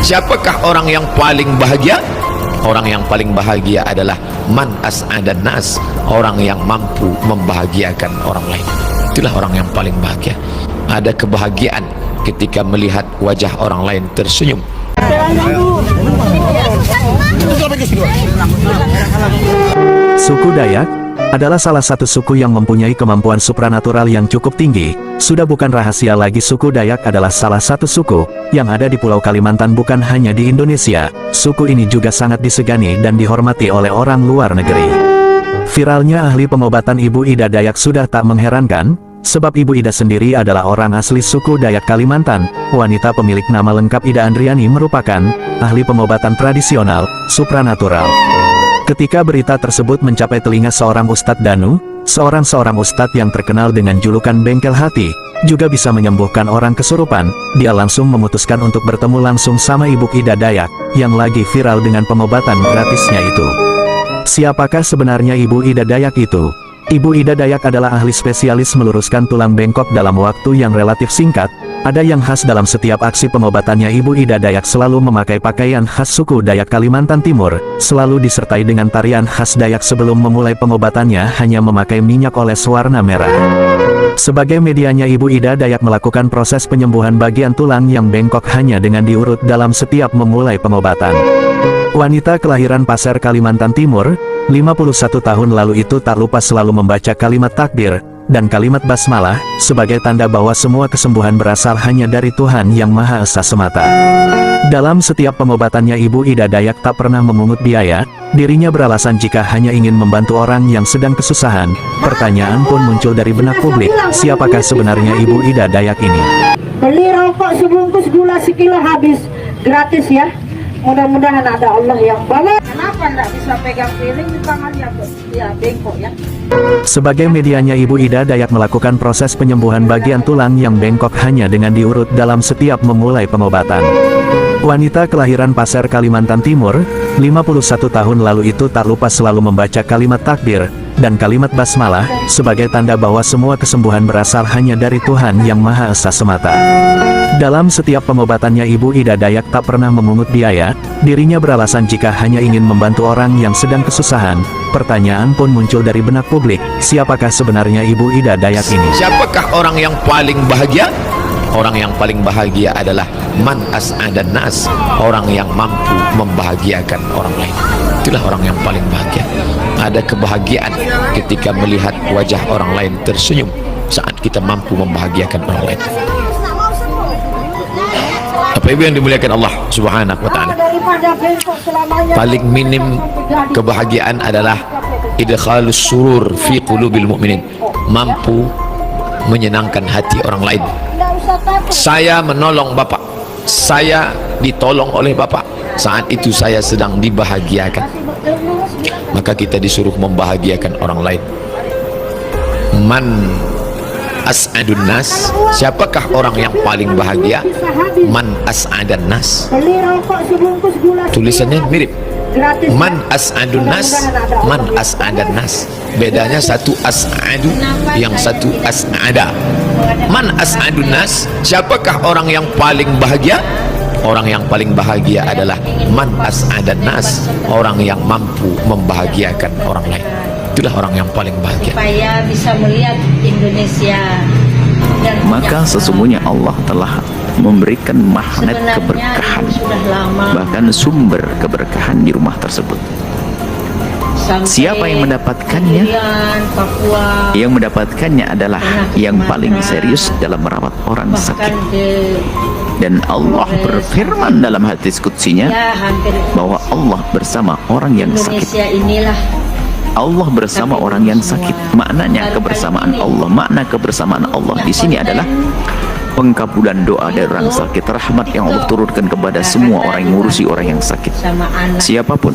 Siapakah orang yang paling bahagia? Orang yang paling bahagia adalah man as'adan nas, orang yang mampu membahagiakan orang lain. Itulah orang yang paling bahagia. Ada kebahagiaan ketika melihat wajah orang lain tersenyum. Suku Dayak adalah salah satu suku yang mempunyai kemampuan supranatural yang cukup tinggi. Sudah bukan rahasia lagi, suku Dayak adalah salah satu suku yang ada di Pulau Kalimantan, bukan hanya di Indonesia. Suku ini juga sangat disegani dan dihormati oleh orang luar negeri. Viralnya ahli pengobatan Ibu Ida Dayak sudah tak mengherankan, sebab Ibu Ida sendiri adalah orang asli suku Dayak Kalimantan. Wanita pemilik nama lengkap Ida Andriani merupakan ahli pengobatan tradisional, supranatural. Ketika berita tersebut mencapai telinga seorang Ustadz Danu, seorang ustadz yang terkenal dengan julukan bengkel hati, juga bisa menyembuhkan orang kesurupan, dia langsung memutuskan untuk bertemu langsung sama Ibu Ida Dayak, yang lagi viral dengan pengobatan gratisnya itu. Siapakah sebenarnya Ibu Ida Dayak itu? Ibu Ida Dayak adalah ahli spesialis meluruskan tulang bengkok dalam waktu yang relatif singkat. Ada yang khas dalam setiap aksi pengobatannya. Ibu Ida Dayak selalu memakai pakaian khas suku Dayak Kalimantan Timur, selalu disertai dengan tarian khas Dayak. Sebelum memulai pengobatannya hanya memakai minyak oles warna merah. Sebagai medianya, Ibu Ida Dayak melakukan proses penyembuhan bagian tulang yang bengkok hanya dengan diurut dalam setiap memulai pengobatan. Wanita kelahiran Pasir, Kalimantan Timur, 51 tahun lalu itu tak lupa selalu membaca kalimat takbir dan kalimat basmalah sebagai tanda bahwa semua kesembuhan berasal hanya dari Tuhan Yang Maha Esa semata. Dalam setiap pengobatannya, Ibu Ida Dayak tak pernah memungut biaya. Dirinya beralasan jika hanya ingin membantu orang yang sedang kesusahan. Pertanyaan pun muncul dari benak publik, siapakah sebenarnya Ibu Ida Dayak ini? Beli rokok sebungkus, gula sekilo habis, gratis ya. Mudah-mudahan ada Allah yang bawa. Kenapa enggak bisa pegang piring di tangannya? Ya bengkok ya. Sebagai medianya, Ibu Ida Dayak melakukan proses penyembuhan bagian tulang yang bengkok hanya dengan diurut dalam setiap memulai pengobatan. Wanita kelahiran Pasir, Kalimantan Timur, 51 tahun lalu itu tak lupa selalu membaca kalimat takbir dan kalimat basmalah sebagai tanda bahwa semua kesembuhan berasal hanya dari Tuhan Yang Maha Esa semata. Dalam setiap pengobatannya, Ibu Ida Dayak tak pernah memungut biaya. Dirinya beralasan jika hanya ingin membantu orang yang sedang kesusahan. Pertanyaan pun muncul dari benak publik, siapakah sebenarnya Ibu Ida Dayak ini? Siapakah orang yang paling bahagia? Orang yang paling bahagia adalah man as'adan nas, orang yang mampu membahagiakan orang lain. Itulah orang yang paling bahagia. Ada kebahagiaan ketika melihat wajah orang lain tersenyum saat kita mampu membahagiakan orang lain. Apa ibu yang dimuliakan Allah Subhanahu wa ta'ala, paling minim kebahagiaan adalah idkhalus surur fi qulubil mu'minin, mampu menyenangkan hati orang lain. Saya menolong Bapak, saya ditolong oleh Bapak, saat itu saya sedang dibahagiakan, maka kita disuruh membahagiakan orang lain. Man as'adun nas, siapakah orang yang paling bahagia? Man as'adan nas. Tulisannya mirip, man as'adun nas, man as'adan nas. Bedanya satu as'adu, yang satu as'ada. Man as'adun nas, siapakah orang yang paling bahagia? Orang yang paling bahagia adalah man as'adan nas, orang yang mampu membahagiakan orang lain. Itulah orang yang paling bahagia. Supaya bisa melihat Indonesia. Dan maka sesungguhnya Allah telah memberikan magnet keberkahan, bahkan sumber keberkahan di rumah tersebut. Siapa yang mendapatkannya? Yang mendapatkannya adalah yang paling serius dalam merawat orang sakit. Dan Allah berfirman dalam hadis qudsinya bahwa Allah bersama orang yang sakit. Allah bersama orang yang sakit. Maknanya kebersamaan Allah, makna kebersamaan Allah di sini adalah pengkabulan doa dari orang sakit, rahmat yang Allah turunkan kepada semua orang yang ngurusi orang yang sakit, siapapun.